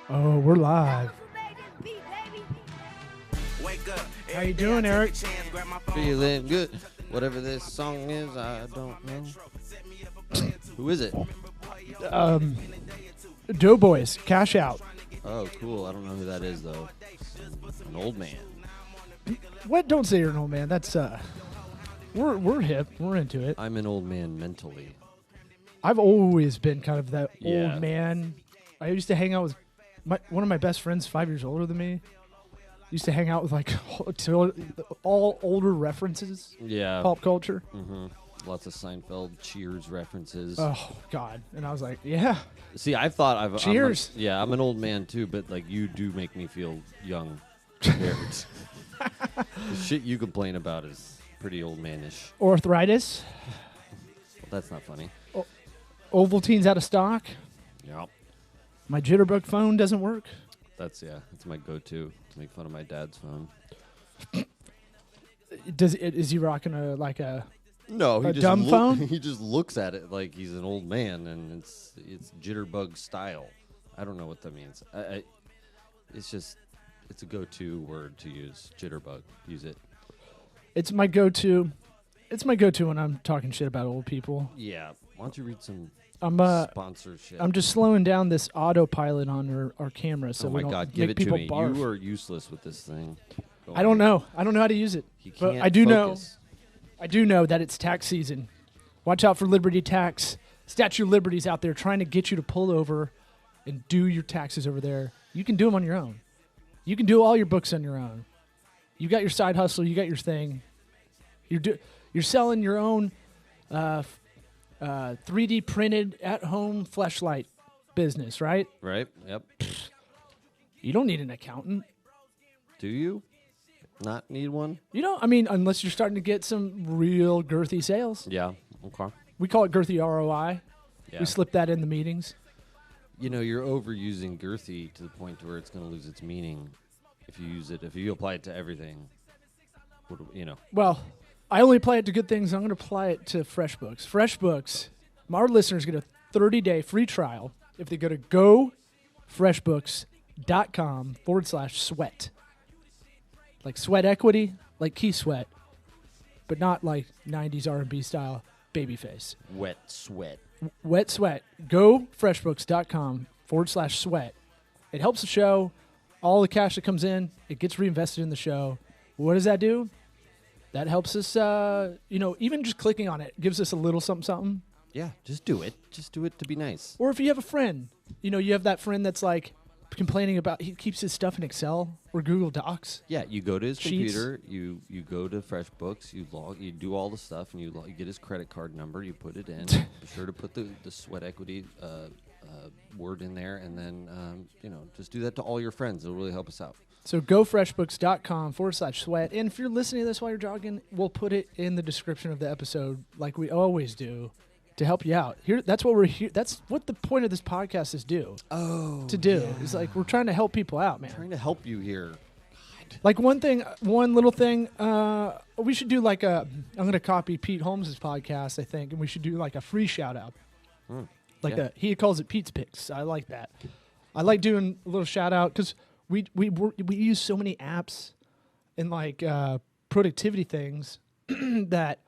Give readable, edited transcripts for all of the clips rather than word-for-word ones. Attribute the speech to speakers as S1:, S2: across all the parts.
S1: Oh, we're live. How you doing, Eric?
S2: Feeling good. Whatever this song is, I don't know. Who is it?
S1: Doughboys, Cash Out.
S2: Oh, cool. I don't know who that is, though. An old man.
S1: What? Don't say you're an old man. That's we're hip. We're into it.
S2: I'm an old man mentally.
S1: I've always been kind of that
S2: Yeah.
S1: old man. I used to hang out with one of my best friends, 5 years older than me. Used to hang out with like all older references,
S2: Yeah.
S1: pop culture.
S2: Mm-hmm. Lots of Seinfeld, Cheers references.
S1: Oh God! And I was like, yeah.
S2: See, I thought I've
S1: Cheers.
S2: I'm an old man too, but like you do make me feel young. The shit you complain about is pretty old manish.
S1: Arthritis.
S2: Well, that's not funny.
S1: Ovaltine's out of stock.
S2: Yep.
S1: My Jitterbug phone doesn't work.
S2: That's my go-to to make fun of my dad's phone.
S1: Is he rocking a
S2: No,
S1: A dumb phone?
S2: He just looks at it like he's an old man, and it's Jitterbug style. I don't know what that means. It's a go-to word to use. Jitterbug. Use it.
S1: It's my go-to. It's my go-to when I'm talking shit about old people.
S2: Yeah. Why don't you read some sponsorship?
S1: I'm just slowing down this autopilot on our camera so
S2: oh
S1: we
S2: my
S1: don't
S2: God,
S1: make
S2: give it to
S1: people
S2: me.
S1: barf.
S2: You are useless with this thing.
S1: I don't know. I don't know how to use it.
S2: He
S1: But
S2: can't
S1: I do
S2: focus.
S1: I do know that it's tax season. Watch out for Liberty Tax. Statue of Liberty's out there trying to get you to pull over and do your taxes over there. You can do them on your own. You can do all your books on your own. You got your side hustle. You got your thing. You're selling your own 3D printed at-home fleshlight business, right?
S2: Right? Yep.
S1: You don't need an accountant.
S2: Do you not need one?
S1: You know, I mean, unless you're starting to get some real girthy sales.
S2: Yeah. Okay.
S1: We call it girthy ROI.
S2: Yeah.
S1: We slip that in the meetings.
S2: You know, you're overusing girthy to the point to where it's going to lose its meaning if you use it. If you apply it to everything,
S1: Well, I only apply it to good things. I'm going to apply it to FreshBooks. FreshBooks, our listeners get a 30-day free trial if they go to gofreshbooks.com/sweat. Like sweat equity, like Key Sweat, but not like 90s R&B style babyface.
S2: Wet sweat.
S1: Wet sweat. Gofreshbooks.com/sweat. It helps the show. All the cash that comes in, it gets reinvested in the show. What does that do? That helps us, even just clicking on it gives us a little something.
S2: Yeah, just do it. Just do it to be nice.
S1: Or if you have a friend, you have that friend that's like complaining about, he keeps his stuff in Excel or Google Docs.
S2: Yeah, you go to his
S1: Sheets.
S2: computer, you go to FreshBooks, you do all the stuff, and you get his credit card number, you put it in. Be sure to put the sweat equity word in there, and then, just do that to all your friends. It'll really help us out.
S1: So gofreshbooks.com/sweat. And if you're listening to this while you're jogging, we'll put it in the description of the episode like we always do to help you out. That's what we're here. That's what the point of this podcast is to do.
S2: Yeah.
S1: It's like we're trying to help people out, man.
S2: Trying to help you here.
S1: Like one little thing, we should do like I'm going to copy Pete Holmes' podcast, I think, and we should do like a free shout out. He calls it Pete's Picks. I like that. I like doing a little shout out because we use so many apps and like productivity things that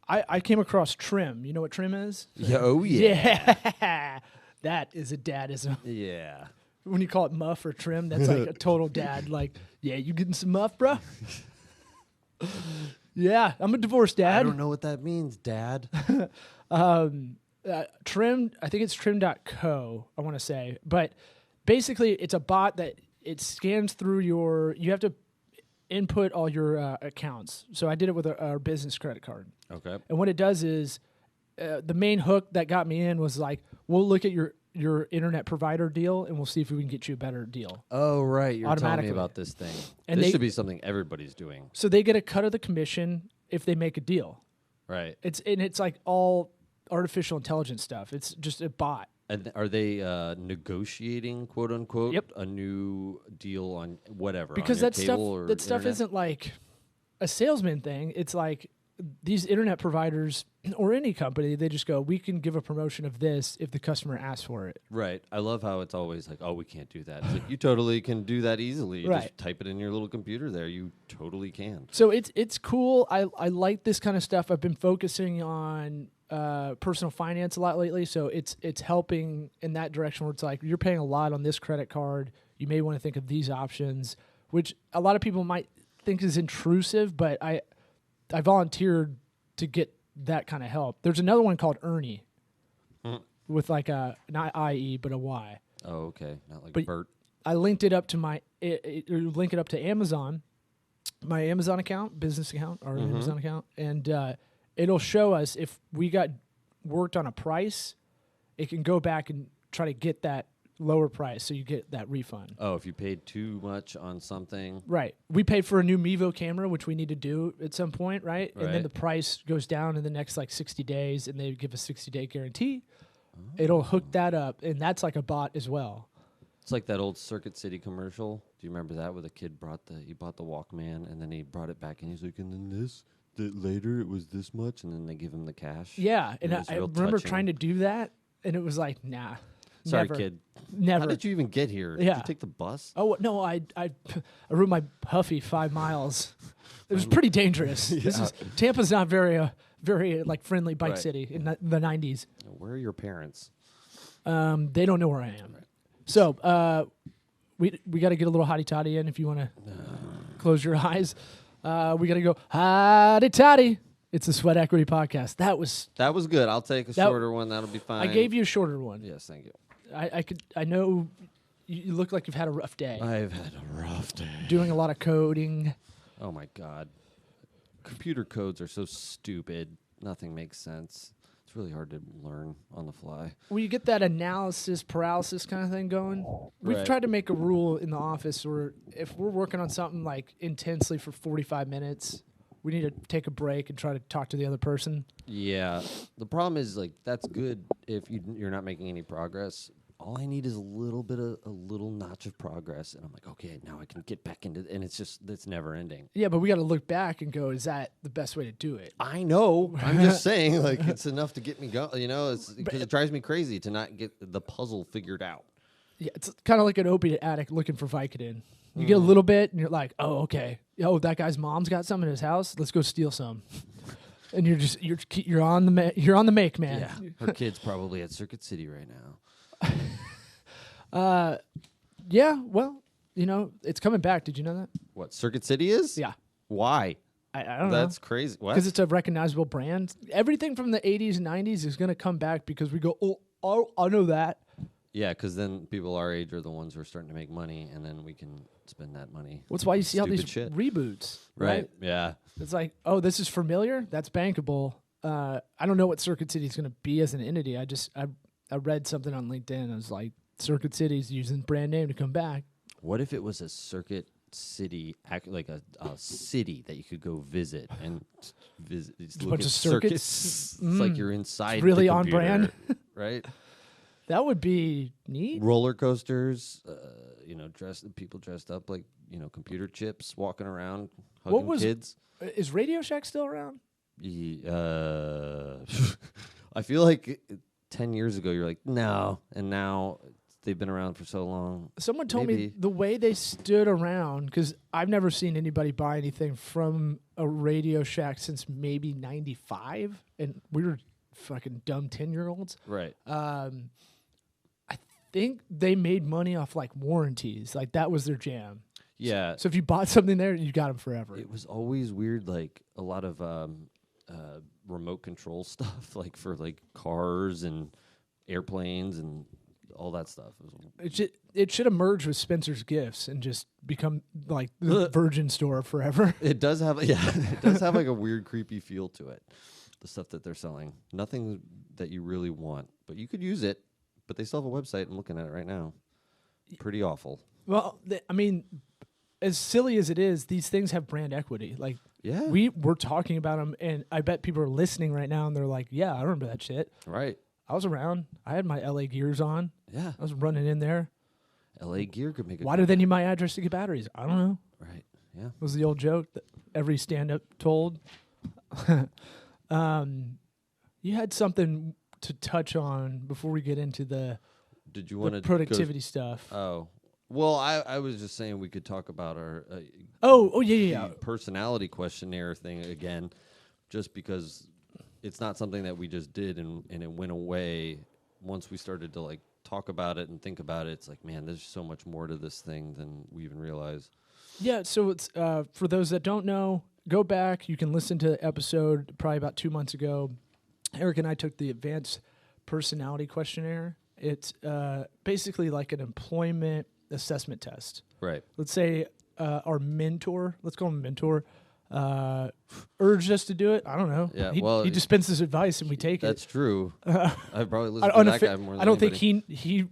S1: I came across Trim. You know what Trim is?
S2: Oh, yeah.
S1: Yeah. That is a dadism.
S2: Yeah.
S1: When you call it muff or trim, that's like a total dad. Like, yeah, you getting some muff, bro? Yeah, I'm a divorced dad.
S2: I don't know what that means, Dad.
S1: Trim, I think it's trim.co, I want to say. But basically, it's a bot that it scans through you have to input all your accounts. So I did it with our business credit card.
S2: Okay.
S1: And what it does is the main hook that got me in was like, we'll look at your internet provider deal and we'll see if we can get you a better deal.
S2: Oh, right. You're telling me
S1: Automatically.
S2: about this thing.
S1: And
S2: this should be something everybody's doing.
S1: So they get a cut of the commission if they make a deal.
S2: Right.
S1: It's like all artificial intelligence stuff. It's just a bot.
S2: And are they negotiating, quote unquote,
S1: Yep.
S2: a new deal on whatever?
S1: Because
S2: on your
S1: that
S2: cable or
S1: stuff
S2: internet?
S1: isn't like a salesman thing. It's like these internet providers or any company, they just go, we can give a promotion of this if the customer asks for it.
S2: Right. I love how it's always like, oh, we can't do that. It's like, you totally can do that easily. You
S1: Right.
S2: just type it in your little computer there. You totally can.
S1: So it's cool. I like this kind of stuff. I've been focusing on personal finance a lot lately, so it's helping in that direction where it's like you're paying a lot on this credit card. You may want to think of these options, which a lot of people might think is intrusive, but I volunteered to get that kind of help. There's another one called Ernie with like a not IE but a Y.
S2: Oh, okay. Not like
S1: But
S2: Bert.
S1: I linked it up to link it up to Amazon, my Amazon account, business account, or Amazon account, and it'll show us if we got worked on a price. It can go back and try to get that lower price, so you get that refund.
S2: Oh, if you paid too much on something.
S1: Right. We paid for a new Mevo camera, which we need to do at some point, right? And then
S2: Right.
S1: the price goes down in the next like 60 days, and they give a 60-day guarantee. It'll hook that up, and that's like a bot as well.
S2: It's like that old Circuit City commercial. Do you remember that, where the kid bought the Walkman, and then he brought it back, and he's like, and then later it was this much, and then they give him the cash.
S1: Yeah, and
S2: it was
S1: I
S2: real
S1: remember
S2: touching.
S1: trying to do that, and it was like, nah.
S2: Sorry,
S1: never,
S2: kid.
S1: Never.
S2: How did you even get here? Did
S1: Yeah.
S2: you take the bus?
S1: Oh no, I rode my Huffy 5 miles. It was pretty dangerous. This is Tampa's not very like friendly bike
S2: Right.
S1: city in the 90s.
S2: Where are your parents?
S1: They don't know where I am. So we got to get a little hotty toddy in if you want to close your eyes. We got to go hotty toddy. It's a Sweat Equity podcast. That was
S2: good. I'll take a shorter one. That'll be fine.
S1: I gave you a shorter one.
S2: Yes, thank you.
S1: I know you look like you've had a rough day.
S2: I've had a rough day.
S1: Doing a lot of coding.
S2: Oh my God. Computer codes are so stupid. Nothing makes sense. It's really hard to learn on the fly.
S1: Well, you get that analysis paralysis kind of thing going. We've
S2: Right.
S1: tried to make a rule in the office where if we're working on something like intensely for 45 minutes, we need to take a break and try to talk to the other person.
S2: Yeah. The problem is, like, that's good if you're not making any progress. All I need is a little notch of progress, and I'm like, okay, now I can get back into it. And it's never ending.
S1: Yeah, but we got to look back and go, is that the best way to do it?
S2: I know. I'm just saying, like, it's enough to get me going. You know, it's because it drives me crazy to not get the puzzle figured out.
S1: Yeah, it's kind of like an opiate addict looking for Vicodin. You get a little bit, and you're like, oh, okay. Oh, that guy's mom's got some in his house. Let's go steal some. And you're on the make, man.
S2: Yeah. Her kid's probably at Circuit City right now.
S1: Yeah, well, it's coming back. Did you know that?
S2: What, Circuit City is?
S1: Yeah.
S2: Why?
S1: I don't know.
S2: That's crazy. What?
S1: Because it's a recognizable brand. Everything from the 80s and 90s is going to come back because we go, oh, I know that.
S2: Yeah, because then people our age are the ones who are starting to make money, and then we can spend that money.
S1: That's why you see all these
S2: Stupid shit.
S1: reboots. Right?
S2: Yeah.
S1: It's like, oh, this is familiar. That's bankable. I don't know what Circuit City is going to be as an entity. I read something on LinkedIn. I was like, Circuit City's using brand name to come back.
S2: What if it was a Circuit City, like a city that you could go visit and visit? Just
S1: a
S2: look
S1: bunch
S2: at
S1: of circuits?
S2: It's like you're inside.
S1: It's really
S2: the
S1: on brand.
S2: Right?
S1: That would be neat.
S2: Roller coasters. People dressed up like computer chips, walking around, hugging kids.
S1: Is Radio Shack still around?
S2: I feel like 10 years ago you're like, no, and now they've been around for so long.
S1: Someone told me
S2: Maybe.
S1: the way they stood around, because I've never seen anybody buy anything from a Radio Shack since maybe 95, and we were fucking dumb 10-year-olds.
S2: Right.
S1: I think they made money off like warranties. Like that was their jam.
S2: Yeah.
S1: So if you bought something there, you got them forever.
S2: It was always weird, like a lot of remote control stuff, like for like cars and airplanes and all that stuff.
S1: It should have merged with Spencer's Gifts and just become like the Virgin store forever.
S2: It does have, it does have like a weird, creepy feel to it. The stuff that they're selling, nothing that you really want, but you could use it. But they still have a website. I'm looking at it right now. Pretty awful.
S1: Well, I mean, as silly as it is, these things have brand equity. Like,
S2: Yeah.
S1: we're talking about them, and I bet people are listening right now, and they're like, "Yeah, I remember that shit.
S2: Right.
S1: I was around. I had my LA gears on.
S2: Yeah.
S1: I was running in there.
S2: LA Gear could make a
S1: Why do they need my address to get batteries? I don't know.
S2: Right. Yeah.
S1: Was the old joke that every stand-up told. You had something to touch on before we get into the
S2: Did you want to
S1: productivity stuff.
S2: Oh, well, I was just saying we could talk about our
S1: yeah.
S2: personality questionnaire thing again, just because it's not something that we just did and it went away. Once we started to like talk about it and think about it, it's like, man, there's so much more to this thing than we even realize.
S1: Yeah, so it's for those that don't know, go back. You can listen to the episode probably about 2 months ago. Eric and I took the advanced personality questionnaire. It's basically like an employment assessment test.
S2: Right.
S1: Let's say our mentor, let's call him mentor, urged us to do it. I don't know.
S2: Yeah,
S1: he dispenses advice and we take
S2: That's
S1: it.
S2: true. I've probably listened to that guy more than
S1: I don't
S2: anybody.
S1: think he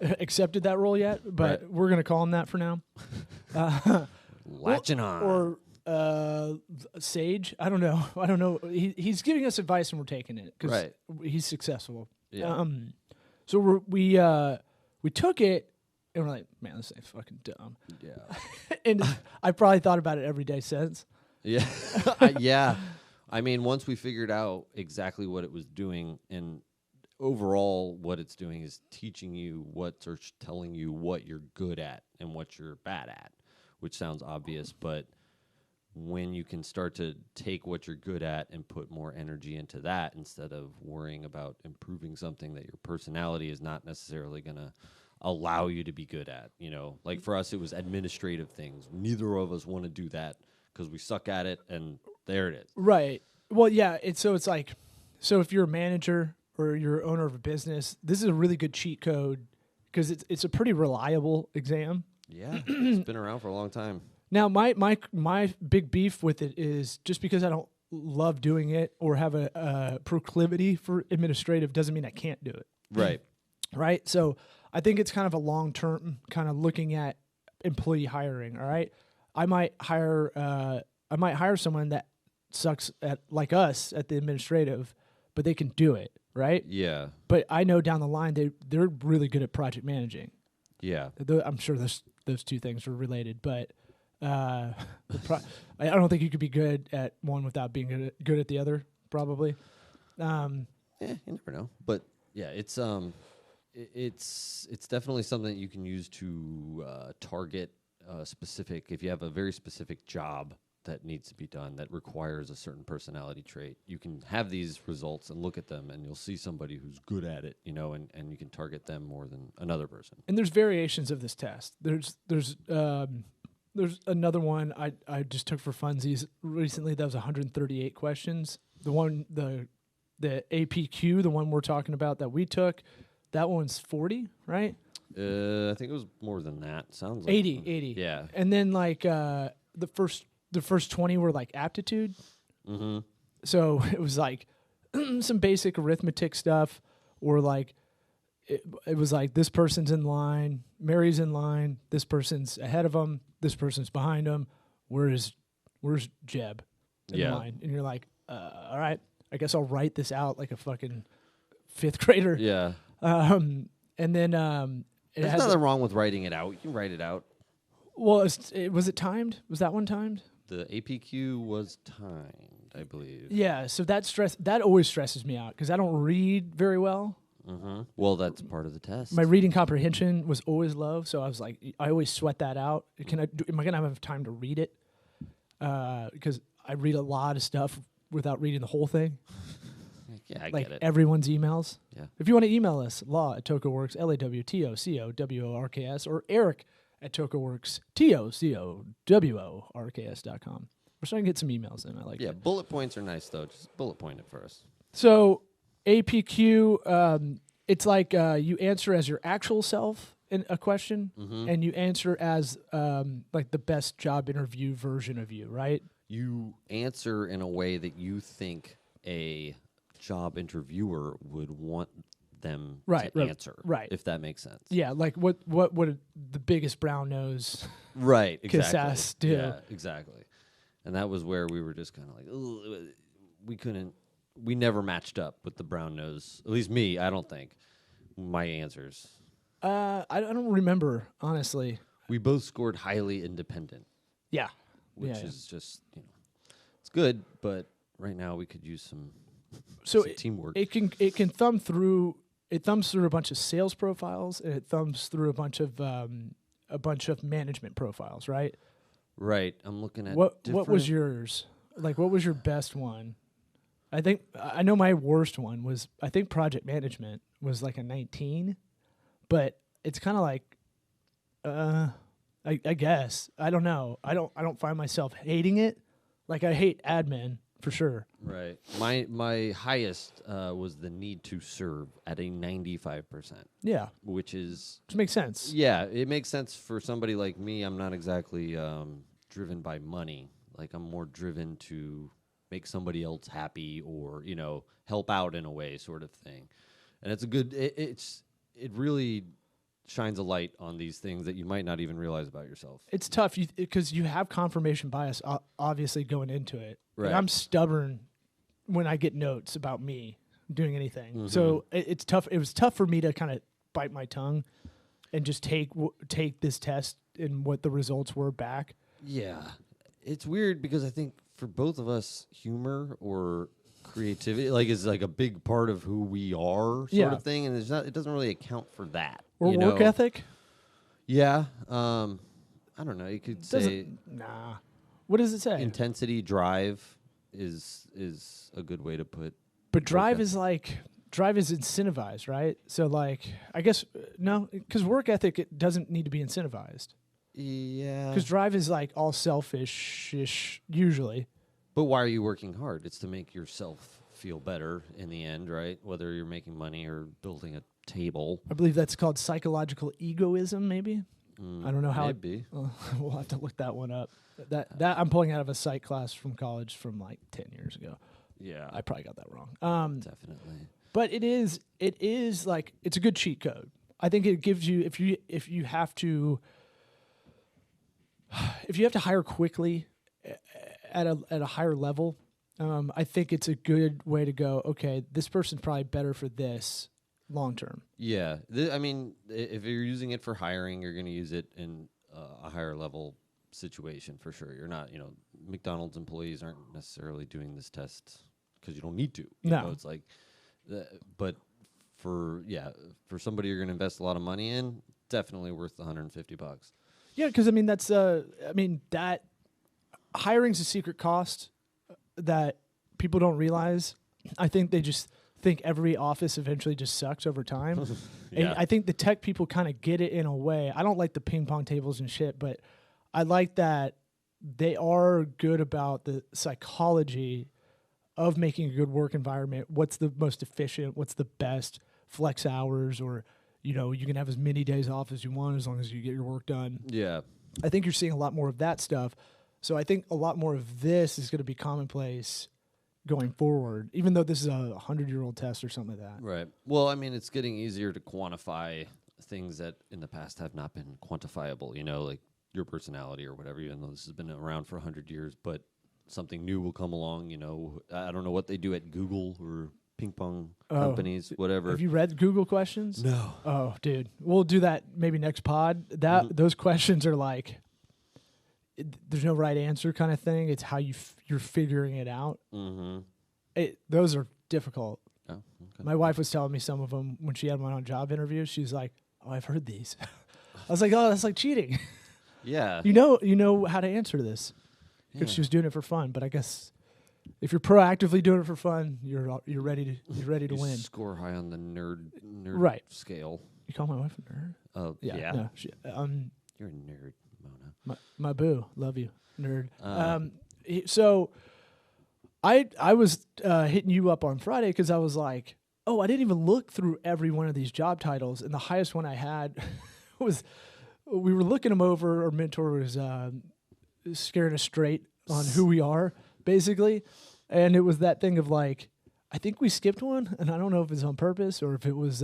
S1: accepted that role yet, but
S2: Right.
S1: we're going to call him that for now.
S2: Latching on.
S1: Or Sage. I don't know. He's giving us advice and we're taking it because
S2: Right.
S1: he's successful.
S2: Yeah.
S1: So we took it and we're like, man, this ain't fucking dumb.
S2: Yeah.
S1: And I probably thought about it every day since.
S2: Yeah. Yeah. I mean, once we figured out exactly what it was doing, and overall what it's doing is teaching you telling you what you're good at and what you're bad at, which sounds obvious, but when you can start to take what you're good at and put more energy into that instead of worrying about improving something that your personality is not necessarily going to allow you to be good at, like for us, it was administrative things. Neither of us want to do that because we suck at it, and there it is.
S1: Right. Well, yeah. It's like, so if you're a manager or you're owner of a business, this is a really good cheat code because it's a pretty reliable exam.
S2: Yeah, it's been around for a long time.
S1: Now, my big beef with it is just because I don't love doing it or have a proclivity for administrative doesn't mean I can't do it.
S2: Right.
S1: Right. So I think it's kind of a long term kind of looking at employee hiring. All right. I might hire someone that sucks at like us at the administrative, but they can do it. Right.
S2: Yeah.
S1: But I know down the line they're really good at project managing.
S2: Yeah.
S1: I'm sure those two things are related, but I don't think you could be good at one without being good at the other. Probably.
S2: Yeah, you never know. But yeah, it's definitely something that you can use to target specific. If you have a very specific job that needs to be done that requires a certain personality trait, you can have these results and look at them, and you'll see somebody who's good at it, and you can target them more than another person.
S1: And there's variations of this test. There's another one I just took for funsies recently. That was 138 questions. The APQ, the one we're talking about that we took, that one's 40, right?
S2: I think it was more than that. Sounds like
S1: 80.
S2: Yeah.
S1: And then like the first 20 were like aptitude.
S2: Mm-hmm.
S1: So it was like some basic arithmetic stuff, or like it was like this person's in line, Mary's in line, this person's ahead of them, this person's behind them. Where's Jeb in line? And you're like, all right, I guess I'll write this out like a fucking fifth grader.
S2: Yeah.
S1: And then
S2: there's nothing wrong with writing it out. You can write it out.
S1: Well, was it timed? Was that one timed?
S2: The APQ was timed, I believe.
S1: Yeah, so that always stresses me out because I don't read very well.
S2: Mm-hmm. Well, that's part of the test.
S1: My reading comprehension was always low, so I was like, I always sweat that out. Am I gonna have time to read it? Because I read a lot of stuff without reading the whole thing.
S2: Yeah, I
S1: like
S2: get it.
S1: Everyone's emails.
S2: Yeah.
S1: If you want to email us, law@tocoworks, LAWTOCOWORKS, or Eric@tocoworks, TOCOWORKS.com. We're starting to get some emails in. I like it.
S2: Bullet points are nice, though. Just bullet point it for us.
S1: So APQ, it's like you answer as your actual self in a question, and you answer as like the best job interview version of you, right?
S2: You answer in a way that you think a job interviewer would want them to answer,
S1: right?
S2: If that makes sense.
S1: Yeah, like what would the biggest brown nose,
S2: right?
S1: Kiss
S2: Exactly.
S1: ass do?
S2: Yeah, exactly. And that was where we were just kind of like, we never matched up with the brown nose. At least me, I don't think. My answers.
S1: I don't remember, honestly.
S2: We both scored highly independent.
S1: Yeah.
S2: Which is just, it's good, but right now we could use some,
S1: So
S2: some teamwork.
S1: it can thumb through. It thumbs through a bunch of sales profiles, and it thumbs through a bunch of management profiles, right?
S2: Right. I'm looking at
S1: What was
S2: different-
S1: yours? Like, what was your best one? I know my worst one was, I think project management was like a 19, but it's kind of like, I guess, I don't know. I don't find myself hating it. Like, I hate admin for sure.
S2: Right. My highest was the need to serve at a 95%,
S1: Yeah,
S2: which
S1: makes sense.
S2: yeah, it makes sense for somebody like me. I'm not exactly driven by money. Like, I'm more driven to make somebody else happy or, help out in a way, sort of thing. And it's a good, it really shines a light on these things that you might not even realize about yourself.
S1: It's tough because you have confirmation bias, obviously, going into it.
S2: Right.
S1: And I'm stubborn when I get notes about me doing anything.
S2: Mm-hmm.
S1: So it's tough. It was tough for me to kind of bite my tongue and just take this test and what the results were back.
S2: Yeah. It's weird because I think for both of us, humor or creativity is like a big part of who we are, sort of thing, and it doesn't really account for that.
S1: Or work ethic?
S2: Yeah. I don't know. You could say
S1: nah. What does it say?
S2: intensity, drive is a good way to put.
S1: But drive is incentivized, right? So like, I guess no, because work ethic, it doesn't need to be incentivized.
S2: Yeah.
S1: Because drive is like all selfish-ish usually.
S2: But why are you working hard? It's to make yourself feel better in the end, right? Whether you're making money or building a table.
S1: I believe that's called psychological egoism, maybe. I don't know how
S2: Maybe.
S1: We'll have to look that one up. That I'm pulling out of a psych class from college from like 10 years ago.
S2: Yeah.
S1: I probably got that wrong.
S2: Definitely.
S1: But it is like, it's a good cheat code. I think it gives you, if you have to hire quickly at a higher level, I think it's a good way to go, okay, this person's probably better for this long term.
S2: Yeah. I mean, if you're using it for hiring, you're going to use it in a higher level situation for sure. You're not, McDonald's employees aren't necessarily doing this test because you don't need to. You know, it's like, but for somebody you're going to invest a lot of money in, definitely worth the $150.
S1: Yeah, because that hiring's a secret cost that people don't realize. I think they just think every office eventually just sucks over time.
S2: Yeah.
S1: And I think the tech people kind of get it in a way. I don't like the ping pong tables and shit, but I like that they are good about the psychology of making a good work environment. What's the most efficient? What's the best flex hours? Or, you can have as many days off as you want as long as you get your work done.
S2: Yeah.
S1: I think you're seeing a lot more of that stuff. So I think a lot more of this is going to be commonplace going forward, even though this is a 100-year-old test or something like that.
S2: Right. Well, I mean, it's getting easier to quantify things that in the past have not been quantifiable, like your personality or whatever, even though this has been around for 100 years, but something new will come along, I don't know what they do at Google or ping pong companies, whatever.
S1: Have you read Google questions?
S2: No.
S1: Oh, dude. We'll do that maybe next pod. Those questions are like, there's no right answer kind of thing. It's how you're figuring it out.
S2: Mm-hmm.
S1: Those are difficult.
S2: Oh, okay.
S1: My wife was telling me some of them when she had one on job interviews. She's like, "Oh, I've heard these." I was like, "Oh, that's like cheating."
S2: Yeah.
S1: You know how to answer this because she was doing it for fun. But I guess if you're proactively doing it for fun, you're ready to win.
S2: Score high on the nerd
S1: right
S2: scale.
S1: You call my wife a nerd?
S2: Oh, yeah.
S1: No,
S2: You're a nerd, Mona.
S1: My boo, love you, nerd. So I was hitting you up on Friday because I was like, oh, I didn't even look through every one of these job titles, and the highest one I had was, we were looking them over. Our mentor was scaring us straight on who we are, basically, and it was that thing of like, I think we skipped one, and I don't know if it's on purpose or if it was,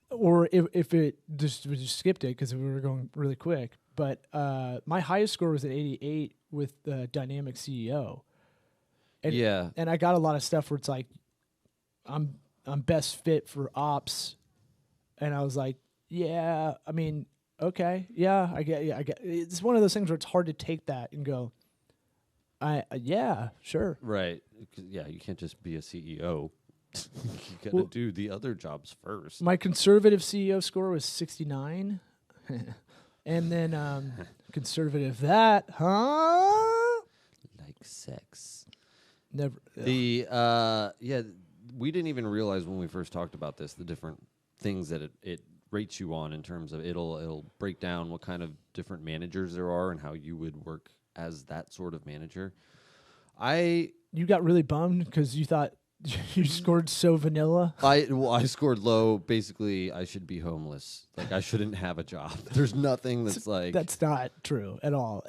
S1: or if it we just skipped it because we were going really quick. But my highest score was an 88 with the dynamic CEO. And,
S2: yeah.
S1: And I got a lot of stuff where it's like, I'm best fit for ops. And I was like, yeah, I mean, okay. Yeah, I get. It's one of those things where it's hard to take that and go, Yeah, sure.
S2: Right. 'Cause, yeah, you can't just be a CEO. You got to do the other jobs first.
S1: My conservative CEO score was 69. And then conservative that, huh?
S2: Like sex.
S1: Never.
S2: Yeah, we didn't even realize when we first talked about this, the different things that it rates you on in terms of it'll break down what kind of different managers there are and how you would work as that sort of manager.
S1: You got really bummed because you thought you scored so vanilla.
S2: I scored low. Basically, I should be homeless. Like, I shouldn't have a job. There's nothing that's like...
S1: That's not true at all.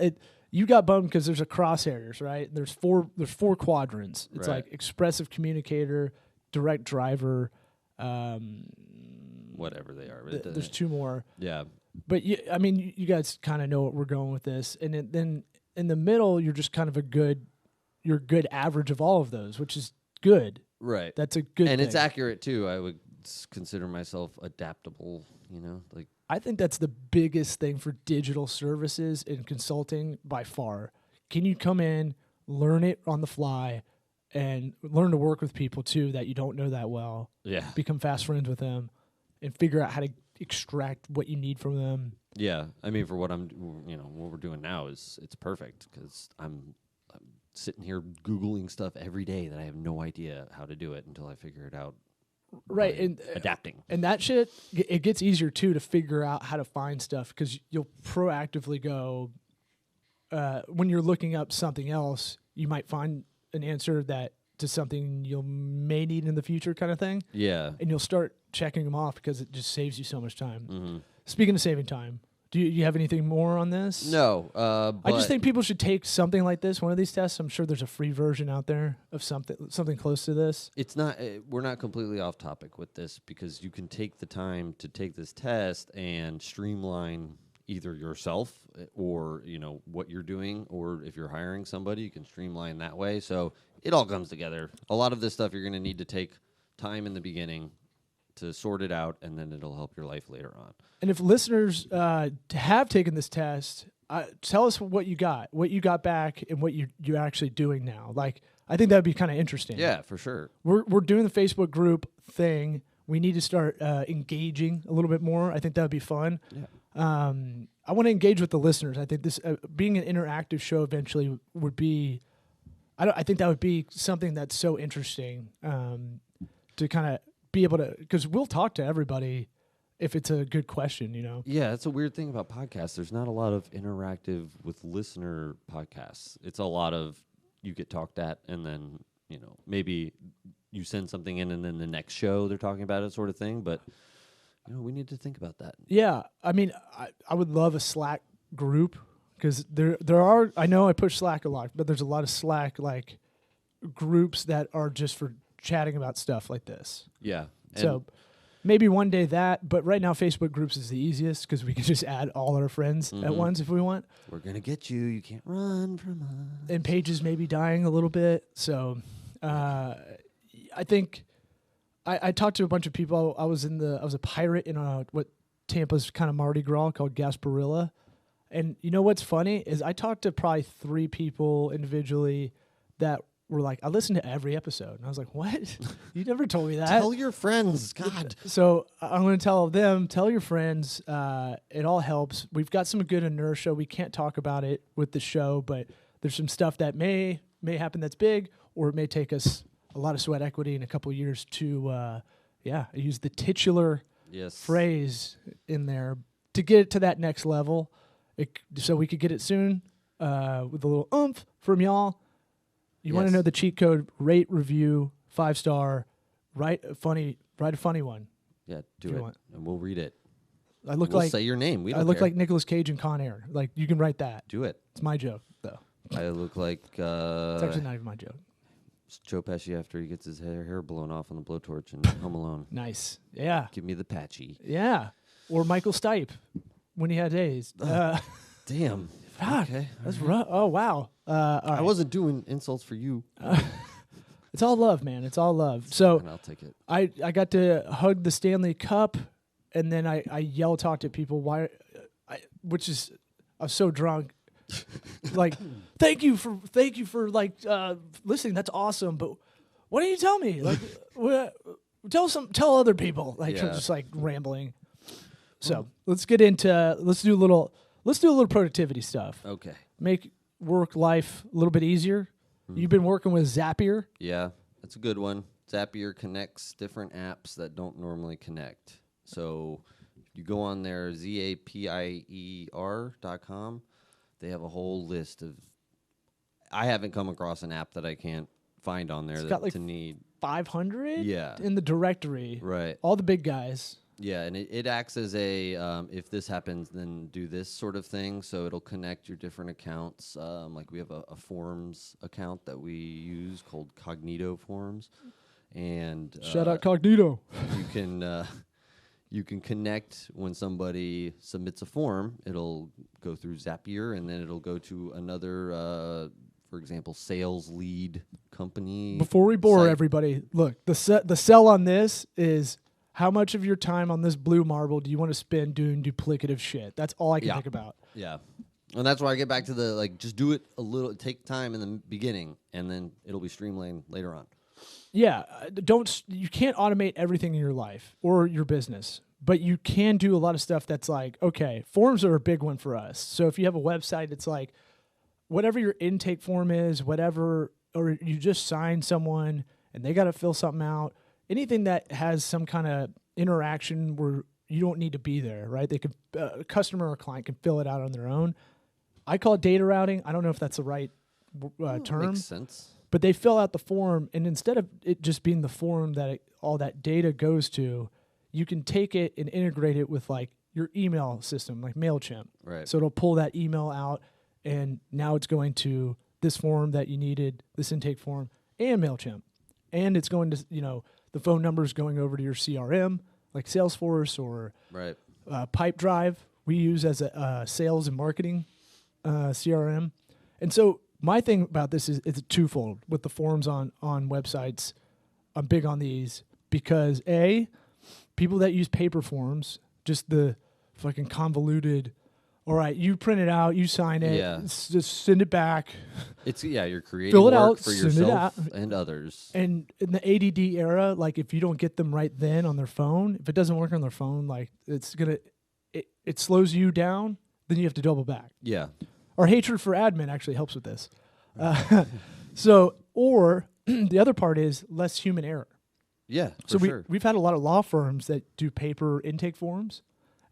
S1: You got bummed because there's a crosshairs, right? There's four quadrants. It's
S2: Right.
S1: like expressive communicator, direct driver.
S2: Whatever they are.
S1: There's two more.
S2: Yeah.
S1: But you guys kind of know what we're going with this. And then in the middle, you're just kind of you're a good average of all of those, which is good.
S2: Right.
S1: That's a good
S2: And
S1: thing.
S2: it's accurate, too. I would consider myself adaptable, like...
S1: I think that's the biggest thing for digital services and consulting by far. Can you come in, learn it on the fly, and learn to work with people too that you don't know that well?
S2: Yeah.
S1: Become fast friends with them and figure out how to extract what you need from them.
S2: Yeah. I mean, for what what we're doing now it's perfect because I'm sitting here Googling stuff every day that I have no idea how to do it until I figure it out.
S1: Right, and
S2: adapting.
S1: And that shit, it gets easier too to figure out how to find stuff because you'll proactively go, when you're looking up something else, you might find an answer to something you may need in the future kind of thing.
S2: Yeah.
S1: And you'll start checking them off because it just saves you so much time.
S2: Mm-hmm.
S1: Speaking of saving time, do you have anything more on this?
S2: No.
S1: I just think people should take something like this, one of these tests. I'm sure there's a free version out there of something close to this.
S2: It's not. We're not completely off topic with this because you can take the time to take this test and streamline either yourself or what you're doing, or if you're hiring somebody, you can streamline that way. So it all comes together. A lot of this stuff you're going to need to take time in the beginning to sort it out, and then it'll help your life later on.
S1: And if listeners have taken this test, tell us what you got back, and what you're actually doing now. Like, I think that would be kind of interesting.
S2: Yeah, for sure.
S1: We're doing the Facebook group thing. We need to start engaging a little bit more. I think that would be fun.
S2: Yeah.
S1: I want to engage with the listeners. I think this being an interactive show eventually would be. I think that would be something that's so interesting to kind of be able to, because we'll talk to everybody if it's a good question,
S2: Yeah, that's a weird thing about podcasts. There's not a lot of interactive with listener podcasts. It's a lot of you get talked at, and then maybe you send something in, and then the next show they're talking about it, sort of thing. But we need to think about that.
S1: Yeah, I mean, I would love a Slack group because there are. I know I push Slack a lot, but there's a lot of Slack like groups that are just for chatting about stuff like this.
S2: Yeah.
S1: So maybe one day that, but right now Facebook groups is the easiest because we can just add all our friends at once if we want.
S2: We're going to get you. You can't run from us.
S1: And pages may be dying a little bit. So I think I talked to a bunch of people. I was a pirate in what Tampa's kind of Mardi Gras called Gasparilla. And you know what's funny is I talked to probably 3 people individually that were like, I listened to every episode. And I was like, what? You never told me that.
S2: Tell your friends. God.
S1: So I'm going to tell them, tell your friends. It all helps. We've got some good inertia. We can't talk about it with the show, but there's some stuff that may happen that's big, or it may take us a lot of sweat equity in a couple of years to, use the titular phrase in there to get it to that next level. So we could get it soon with a little oomph from y'all. You want to know the cheat code? Rate, review, 5-star, write a funny one.
S2: Yeah, do it, and we'll read it.
S1: We'll
S2: say your name.
S1: I look like Nicolas Cage in Con Air. Like, you can write that.
S2: Do it.
S1: It's my joke, though.
S2: I look like...
S1: it's actually not even my joke.
S2: It's Joe Pesci after he gets his hair blown off on the blowtorch in Home Alone.
S1: Nice. Yeah.
S2: Give me the patchy.
S1: Yeah. Or Michael Stipe when he had A's.
S2: Damn.
S1: God,
S2: okay.
S1: That's rough. Oh, wow. All right.
S2: I wasn't doing insults for you.
S1: It's all love, man. It's all love. So
S2: I'll take it.
S1: I got to hug the Stanley Cup, and then I yell talk to people. I was so drunk. Like, thank you for like listening. That's awesome. But why don't you tell me? Like, tell other people. Like, just like rambling. So let's do a little productivity stuff.
S2: Okay.
S1: Make work life a little bit easier. You've been working with Zapier.
S2: Yeah, that's a good one. Zapier connects different apps that don't normally connect. So you go on there, zapier.com. They have a whole list of. I haven't come across an app that I can't find on there to need
S1: 500.
S2: Yeah.
S1: In the directory.
S2: Right.
S1: All the big guys.
S2: Yeah, and it acts as a if this happens, then do this sort of thing. So it'll connect your different accounts. Like we have a forms account that we use called Cognito Forms, and
S1: shout out Cognito.
S2: You can connect when somebody submits a form. It'll go through Zapier, and then it'll go to another, for example, sales lead company.
S1: Before we bore
S2: site.
S1: everybody, look, the sell on this is. How much of your time on this blue marble do you want to spend doing duplicative shit? That's all I can think about.
S2: Yeah. And that's why I get back to the, like, just do it a little, take time in the beginning, and then it'll be streamlined later on.
S1: Yeah. You can't automate everything in your life or your business, but you can do a lot of stuff that's like, okay, forms are a big one for us. So if you have a website, it's like, whatever your intake form is, or you just sign someone and they got to fill something out. Anything that has some kind of interaction where you don't need to be there, right? They could a customer or client can fill it out on their own. I call it data routing. I don't know if that's the right term.
S2: Makes sense.
S1: But they fill out the form, and instead of it just being the form that all that data goes to, you can take it and integrate it with like your email system, like MailChimp.
S2: Right.
S1: So it'll pull that email out, and now it's going to this form that you needed, this intake form, and MailChimp, and it's going to the phone number is going over to your CRM, like Salesforce or Pipedrive we use as a sales and marketing CRM. And so my thing about this is it's twofold with the forms on websites. I'm big on these because, A, people that use paper forms, just the fucking convoluted, all right, you print it out, you sign it, just send it back.
S2: You're creating
S1: fill it
S2: work
S1: out,
S2: for
S1: send it
S2: yourself
S1: out.
S2: and others.
S1: And in the ADD era, like if you don't get them right then on their phone, if it doesn't work on their phone, like it slows you down, then you have to double back.
S2: Yeah.
S1: Our hatred for admin actually helps with this. Or the other part is less human error.
S2: Yeah,
S1: so
S2: sure.
S1: we've had a lot of law firms that do paper intake forms,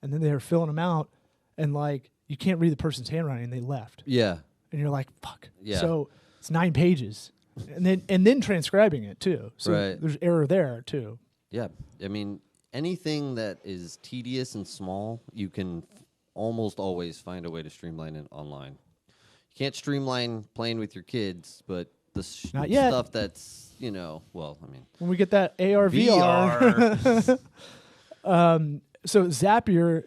S1: and then they're filling them out, and like you can't read the person's handwriting, and they left.
S2: Yeah.
S1: And you're like, fuck.
S2: Yeah.
S1: So it's 9 pages, and then transcribing it too. So there's error there too.
S2: Yeah, I mean anything that is tedious and small, you can almost always find a way to streamline it online. You can't streamline playing with your kids, but the stuff that's, when
S1: we get that AR VR. So Zapier,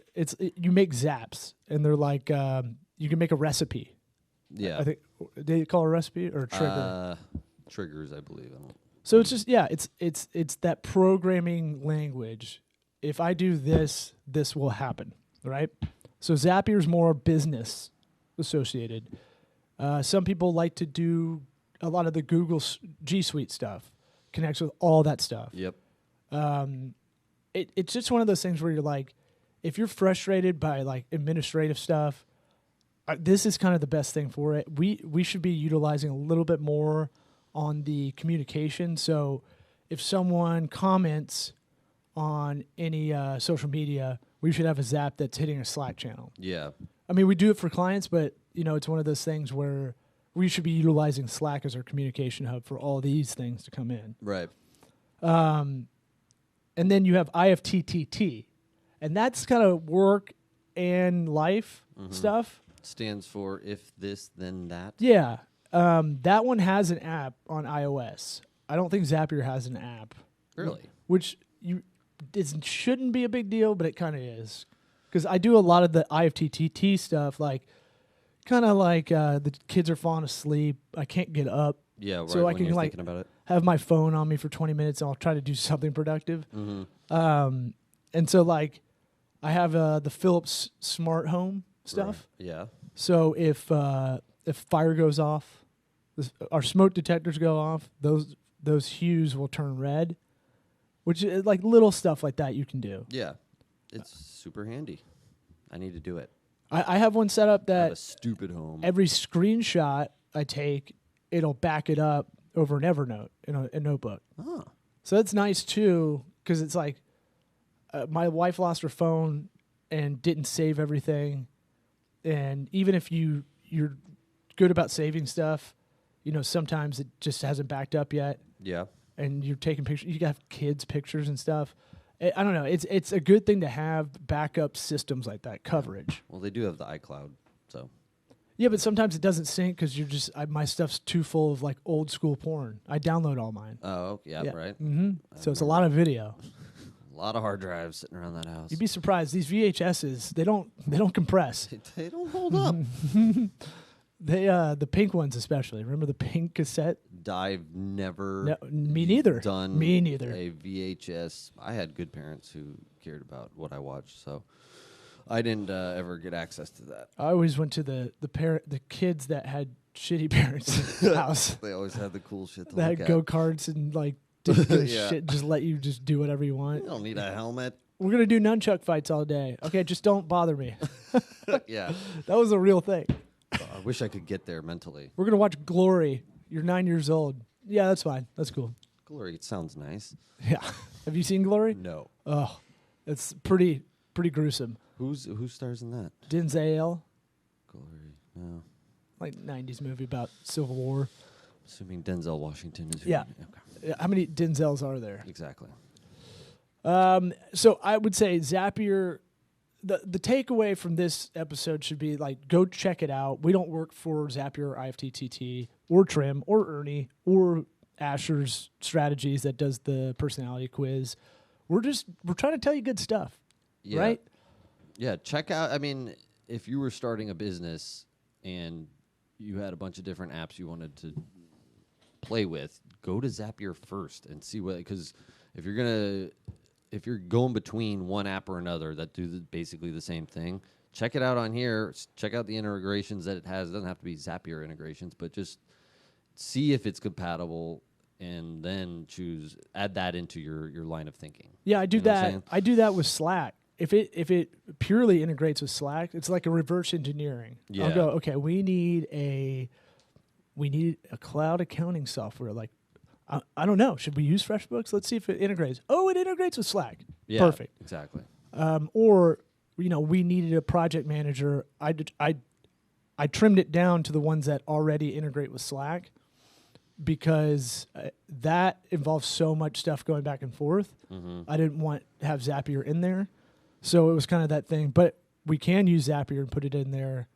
S1: you make zaps, and they're like you can make a recipe.
S2: Yeah,
S1: I think they call it a recipe or a trigger.
S2: Triggers, I believe.
S1: So it's just it's that programming language. If I do this, this will happen, right? So Zapier is more business associated. Some people like to do a lot of the Google G Suite stuff, connects with all that stuff.
S2: Yep.
S1: It's just one of those things where you're like, if you're frustrated by like administrative stuff, this is kind of the best thing for it. We should be utilizing a little bit more on the communication. So if someone comments on any social media, we should have a Zap that's hitting a Slack channel.
S2: Yeah. I
S1: mean, we do it for clients, but it's one of those things where we should be utilizing Slack as our communication hub for all these things to come in.
S2: Right.
S1: And then you have IFTTT, and that's kind of work and life stuff.
S2: Stands for if this, then that.
S1: Yeah. That one has an app on iOS. I don't think Zapier has an app.
S2: Really?
S1: Which it shouldn't be a big deal, but it kind of is. Because I do a lot of the IFTTT stuff, like kind of like the kids are falling asleep. I can't get up.
S2: Yeah, right,
S1: so I
S2: when
S1: can
S2: you're
S1: like
S2: thinking about it.
S1: Have my phone on me for 20 minutes, and I'll try to do something productive.
S2: Mm-hmm.
S1: And so like I have the Philips smart home stuff.
S2: Right. Yeah.
S1: So if fire goes off, our smoke detectors go off, those hues will turn red, which is like little stuff like that you can do.
S2: Yeah. It's super handy. I need to do it.
S1: I have one set up
S2: I have a
S1: that
S2: stupid home.
S1: every screenshot I take, it'll back it up over an Evernote in a notebook.
S2: Oh.
S1: So that's nice too, because it's like my wife lost her phone and didn't save everything, and even if you're good about saving stuff, sometimes it just hasn't backed up yet.
S2: Yeah.
S1: And you're taking pictures. You got kids' pictures and stuff. I don't know. It's a good thing to have backup systems like that, coverage.
S2: Well, they do have the iCloud, so.
S1: Yeah, but sometimes it doesn't sync because my stuff's too full of like old school porn. I download all mine.
S2: Oh, yeah. Right.
S1: Mm-hmm. So it's a lot of video.
S2: A lot of hard drives sitting around that house.
S1: You'd be surprised. These VHSs, they don't compress.
S2: They don't hold up.
S1: The pink ones especially. Remember the pink cassette?
S2: I've never.
S1: No, me neither.
S2: Done.
S1: Me neither.
S2: A VHS. I had good parents who cared about what I watched, so I didn't ever get access to that.
S1: I always went to the kids that had shitty parents' house.
S2: They always had the cool shit.
S1: That had go-karts and like didn't give a shit. Just let you just do whatever you want.
S2: You don't need a helmet.
S1: We're gonna do nunchuck fights all day. Okay, just don't bother me.
S2: Yeah,
S1: that was a real thing.
S2: I wish I could get there mentally.
S1: We're gonna watch Glory. You're 9 years old. Yeah, that's fine. That's cool.
S2: Glory, it sounds nice.
S1: Yeah. Have you seen Glory?
S2: No.
S1: Oh, it's pretty gruesome.
S2: Who stars in that?
S1: Denzel.
S2: Glory. No.
S1: Like 90s movie about Civil War.
S2: Assuming Denzel Washington is.
S1: Yeah.
S2: Okay.
S1: How many Denzels are there?
S2: Exactly.
S1: So I would say Zapier. The takeaway from this episode should be like, go check it out. We don't work for Zapier or IFTTT or Trim or Ernie or Asher's Strategies that does the personality quiz. We're trying to tell you good stuff, right?
S2: Yeah, check out. I mean, if you were starting a business and you had a bunch of different apps you wanted to play with, go to Zapier first and see what. Because if you're going between one app or another that do basically the same thing, check it out on here. Check out the integrations that it has. It doesn't have to be Zapier integrations, but just see if it's compatible and then add that into your line of thinking.
S1: Yeah, I do that. I do that with Slack. If it purely integrates with Slack, it's like a reverse engineering.
S2: Yeah.
S1: I'll go, okay, we need a cloud accounting software. Like, I don't know. Should we use FreshBooks? Let's see if it integrates. Oh, it integrates with Slack.
S2: Yeah,
S1: perfect.
S2: Exactly.
S1: Or we needed a project manager. I trimmed it down to the ones that already integrate with Slack because that involves so much stuff going back and forth.
S2: Mm-hmm.
S1: I didn't want to have Zapier in there, so it was kind of that thing. But we can use Zapier and put it in there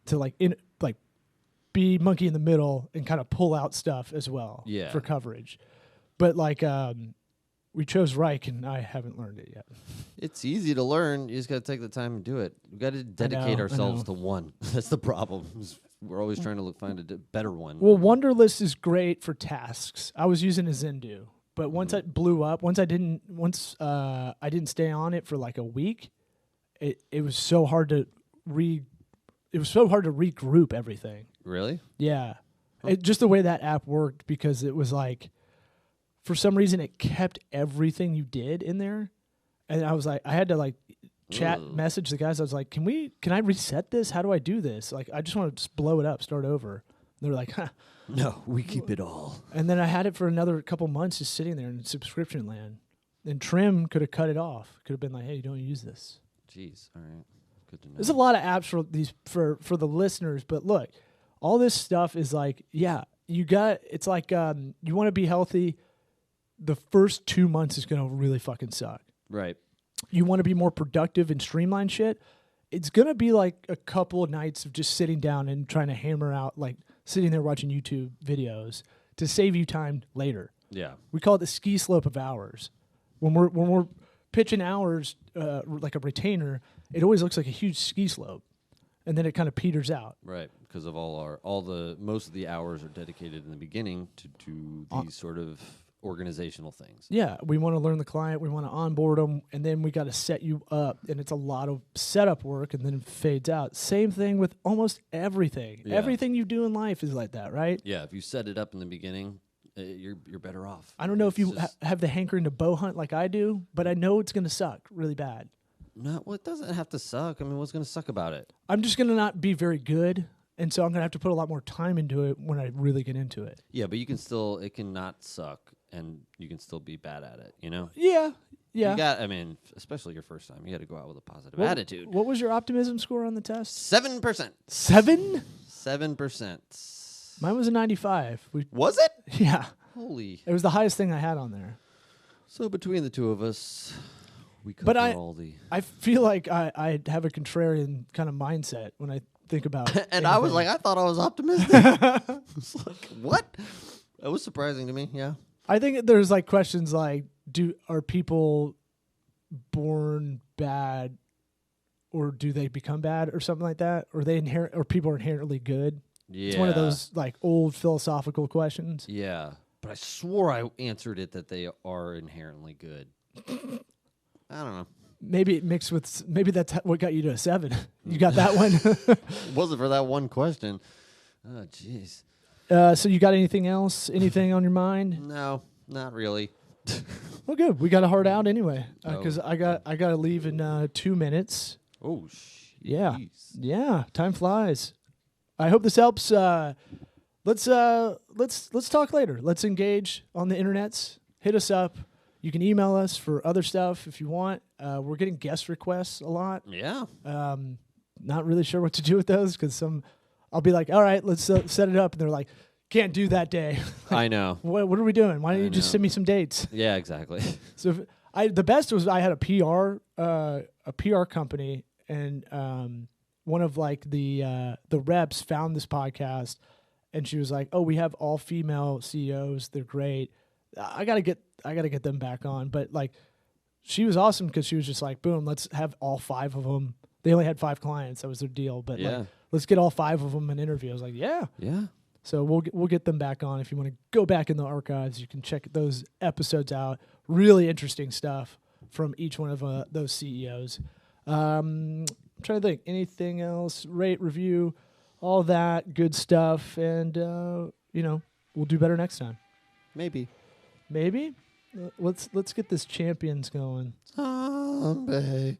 S1: to be monkey in the middle and kind of pull out stuff as well for coverage. But we chose Reich, and I haven't learned it yet.
S2: It's easy to learn. You just got to take the time and do it. We've got to dedicate ourselves to one. That's the problem. We're always trying to find a better one.
S1: Well, Wunderlist is great for tasks. I was using a Zendu, but once it blew up, I didn't stay on it for like a week. It was so hard to regroup everything.
S2: Really?
S1: Yeah. Just the way that app worked, because it was like, for some reason, it kept everything you did in there. And I was like, I had to like message the guys. I was like, can I reset this? How do I do this? Like, I just want to just blow it up, start over. And they're like, huh.
S2: No, we keep it all.
S1: And then I had it for another couple months just sitting there in subscription land. And Trim could have cut it off. Could have been like, hey, you don't use this.
S2: Jeez. All right. Good to know.
S1: There's a lot of apps for the listeners, but look, all this stuff is like, it's like you want to be healthy. The first 2 months is going to really fucking suck.
S2: Right.
S1: You want to be more productive and streamline shit. It's going to be like a couple of nights of just sitting down and trying to hammer out, like sitting there watching YouTube videos to save you time later.
S2: Yeah.
S1: We call it the ski slope of hours. When we're pitching hours like a retainer, it always looks like a huge ski slope, and then it kind of peters out.
S2: Right, because of most of the hours are dedicated in the beginning to these sort of organizational things.
S1: Yeah, we want to learn the client, we want to onboard them, and then we got to set you up, and it's a lot of setup work, and then it fades out. Same thing with almost everything.
S2: Yeah.
S1: Everything you do in life is like that, right?
S2: Yeah, if you set it up in the beginning, you're better off.
S1: I don't know if
S2: It's
S1: you
S2: just-
S1: have the hankering to bow hunt like I do, but I know it's going to suck really bad.
S2: No, well, it doesn't have to suck. I mean, what's going to suck about it?
S1: I'm just going to not be very good, and so I'm going to have to put a lot more time into it when I really get into it.
S2: Yeah, but it can not suck, and you can still be bad at it, you know?
S1: Yeah.
S2: You got, I mean, especially your first time, you got to go out with a positive attitude.
S1: What was your optimism score on the test?
S2: 7%.
S1: 7?
S2: 7%.
S1: Mine was a 95.
S2: Was it?
S1: Yeah.
S2: Holy.
S1: It was the highest thing I had on there.
S2: So between the two of us, we cover
S1: But
S2: all the...
S1: I feel like I have a contrarian kind of mindset when I think about
S2: And I was like, I thought I was optimistic. It's like, what? That was surprising to me, yeah.
S1: I think there's like questions like, are people born bad or do they become bad or something like that? Or people are inherently good?
S2: Yeah.
S1: It's one of those like old philosophical questions.
S2: Yeah. But I swore I answered it that they are inherently good. I don't know.
S1: Maybe it mixed with, maybe that's what got you to a 7. You got that one?
S2: It wasn't for that one question. Oh, jeez.
S1: So you got anything else? Anything on your mind?
S2: No, not really.
S1: Well, good. We got a hard out anyway
S2: Oh.
S1: because I got to leave in 2 minutes.
S2: Oh,
S1: Yeah.
S2: jeez.
S1: Yeah. Time flies. I hope this helps. Let's talk later. Let's engage on the internets. Hit us up. You can email us for other stuff if you want. We're getting guest requests a lot.
S2: Yeah.
S1: Not really sure what to do with those because I'll be like, all right, let's set it up, and they're like, can't do that day.
S2: I know.
S1: What are we doing? Why don't you just
S2: know.
S1: send me some dates?
S2: Yeah, exactly.
S1: So the best was I had a PR company, and one of like the reps found this podcast, and she was like, "Oh, we have all female CEOs. They're great. I gotta get them back on." But like, she was awesome because she was just like, "Boom, let's have all 5 of them." They only had 5 clients. That was their deal. But
S2: Yeah.
S1: like, let's get all 5 of them an interview. I was like, "Yeah."
S2: Yeah.
S1: So we'll get them back on. If you want to go back in the archives, you can check those episodes out. Really interesting stuff from each one of those CEOs. I'm trying to think. Anything else? Rate, review, all that good stuff. And, we'll do better next time.
S2: Maybe.
S1: Maybe? Let's get this champions going.
S2: Someday.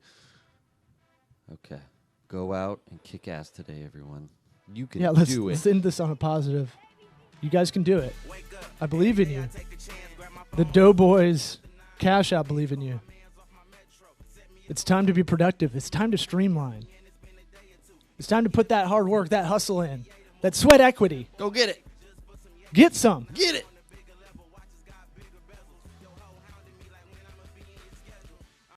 S2: Okay. Go out and kick ass today, everyone. You can do it.
S1: Let's end this on a positive. You guys can do it. I believe in you. The Doughboys Cash Out believe in you. It's time to be productive. It's time to streamline. It's time to put that hard work, that hustle in, that sweat equity.
S2: Go get it.
S1: Get some.
S2: Get it.